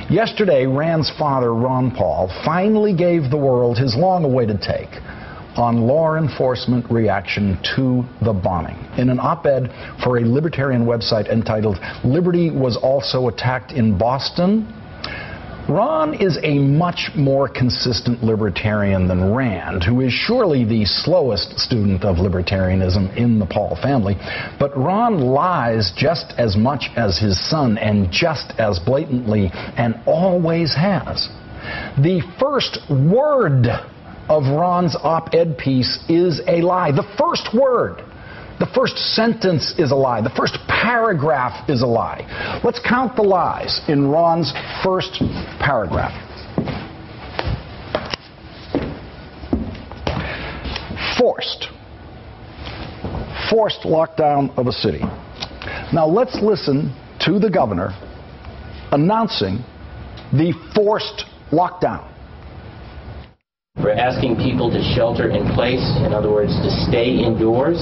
Yesterday, Rand's father, Ron Paul, finally gave the world his long-awaited take on law enforcement reaction to the bombing. In an op-ed for a libertarian website entitled "Liberty Was Also Attacked in Boston," Ron is a much more consistent libertarian than Rand, who is surely the slowest student of libertarianism in the Paul family. But Ron lies just as much as his son, and just as blatantly, and always has. The first word of Ron's op-ed piece is a lie. The first word. The first sentence is a lie. The first paragraph is a lie. Let's count the lies in Ron's first paragraph. Forced. Forced lockdown of a city. Now let's listen to the governor announcing the forced lockdown. We're asking people to shelter in place, in other words, to stay indoors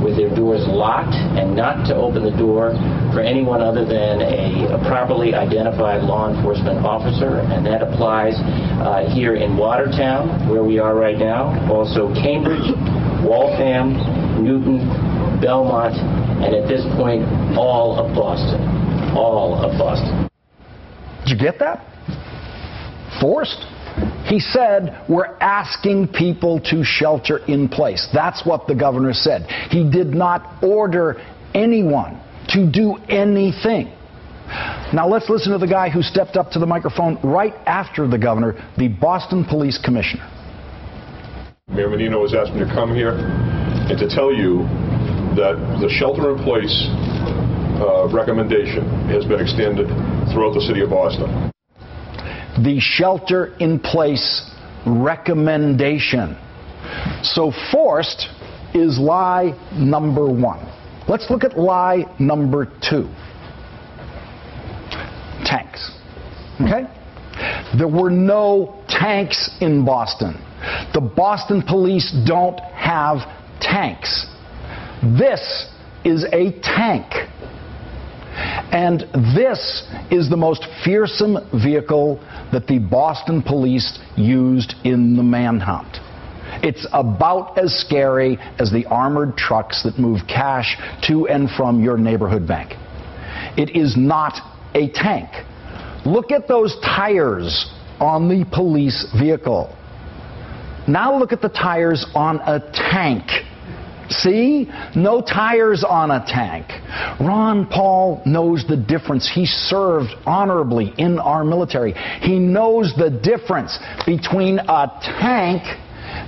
with their doors locked and not to open the door for anyone other than a properly identified law enforcement officer, and that applies here in Watertown, where we are right now, also Cambridge, Waltham, Newton, Belmont, and at this point, all of Boston. All of Boston. Did you get that? Forced? He said, we're asking people to shelter in place. That's what the governor said. He did not order anyone to do anything. Now let's listen to the guy who stepped up to the microphone right after the governor, the Boston Police Commissioner. Mayor Menino has asked me to come here and to tell you that the shelter-in-place recommendation has been extended throughout the city of Boston. The shelter-in-place recommendation. So forced is lie number one. Let's look at lie number two. Tanks. Okay? There were no tanks in Boston. The Boston police don't have tanks. This is a tank. And this is the most fearsome vehicle that the Boston police used in the manhunt. It's about as scary as the armored trucks that move cash to and from your neighborhood bank. It is not a tank. Look at those tires on the police vehicle. Now look at the tires on a tank. See? No tires on a tank. Ron Paul knows the difference. He served honorably in our military. He knows the difference between a tank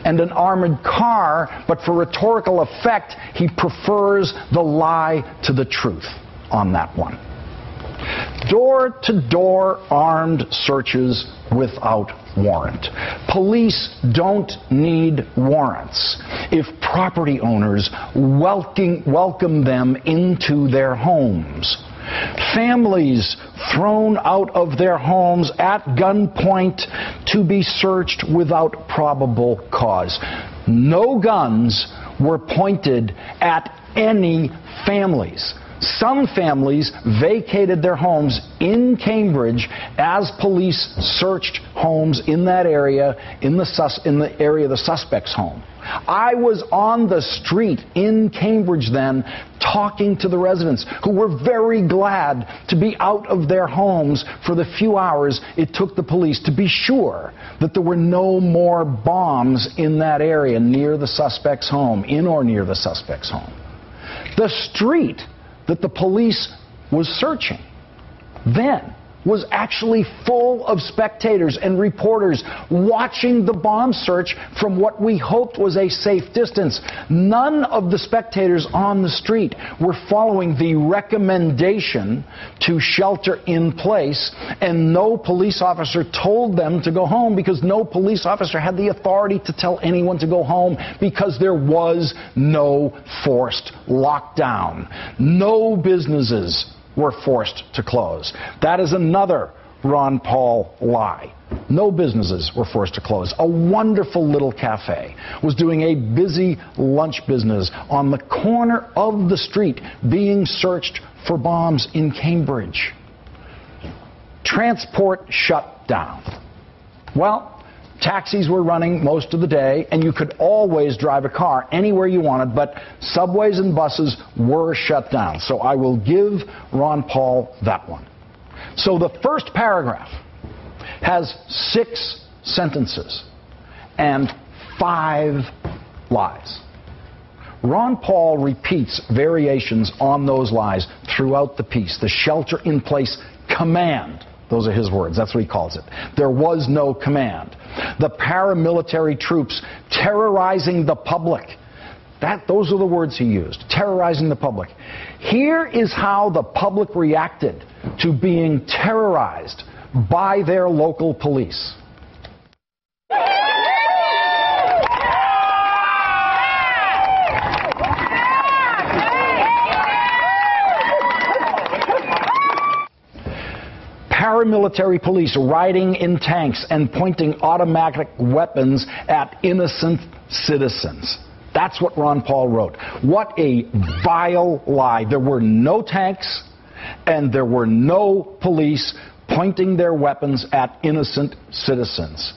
and an armored car, but for rhetorical effect, he prefers the lie to the truth on that one. Door-to-door armed searches without warrant. Police don't need warrants if property owners welcome them into their homes. Families thrown out of their homes at gunpoint to be searched without probable cause. No guns were pointed at any families. Some families vacated their homes in Cambridge as police searched homes in that area, in the area of the suspect's home. I was on the street in Cambridge then talking to the residents who were very glad to be out of their homes for the few hours it took the police to be sure that there were no more bombs in that area near the suspect's home, in or near the suspect's home. The street that the police was searching then was actually full of spectators and reporters watching the bomb search from what we hoped was a safe distance. None of the spectators on the street were following the recommendation to shelter in place, and no police officer told them to go home because no police officer had the authority to tell anyone to go home because there was no forced lockdown. No businesses were forced to close. That is another Ron Paul lie. No businesses were forced to close. A wonderful little cafe was doing a busy lunch business on the corner of the street being searched for bombs in Cambridge. Transport shut down. Well, taxis were running most of the day, and you could always drive a car anywhere you wanted, but subways and buses were shut down. So I will give Ron Paul that one. So the first paragraph has 6 sentences and 5 lies. Ron Paul repeats variations on those lies throughout the piece. The shelter-in-place command. Those are his words. That's what he calls it. There was no command. The paramilitary troops terrorizing the public. Those are the words he used. Terrorizing the public. Here is how the public reacted to being terrorized by their local police. Paramilitary police riding in tanks and pointing automatic weapons at innocent citizens. That's what Ron Paul wrote. What a vile lie. There were no tanks and there were no police pointing their weapons at innocent citizens.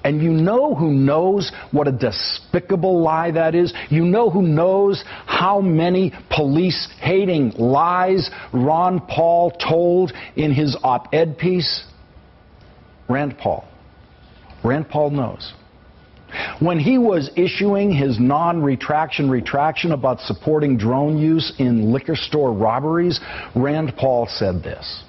And you know who knows what a despicable lie that is? You know who knows how many police-hating lies Ron Paul told in his op-ed piece? Rand Paul. Rand Paul knows. When he was issuing his retraction about supporting drone use in liquor store robberies, Rand Paul said this: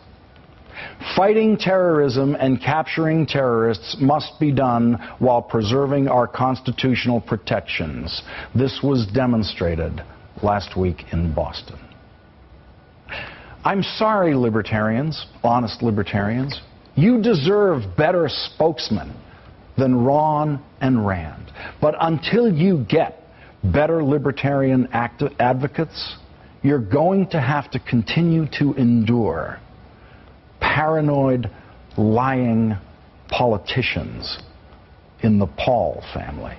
"Fighting terrorism and capturing terrorists must be done while preserving our constitutional protections. This was demonstrated last week in Boston." I'm sorry, libertarians, honest libertarians. You deserve better spokesmen than Ron and Rand. But until you get better libertarian advocates, you're going to have to continue to endure paranoid, lying politicians in the Paul family.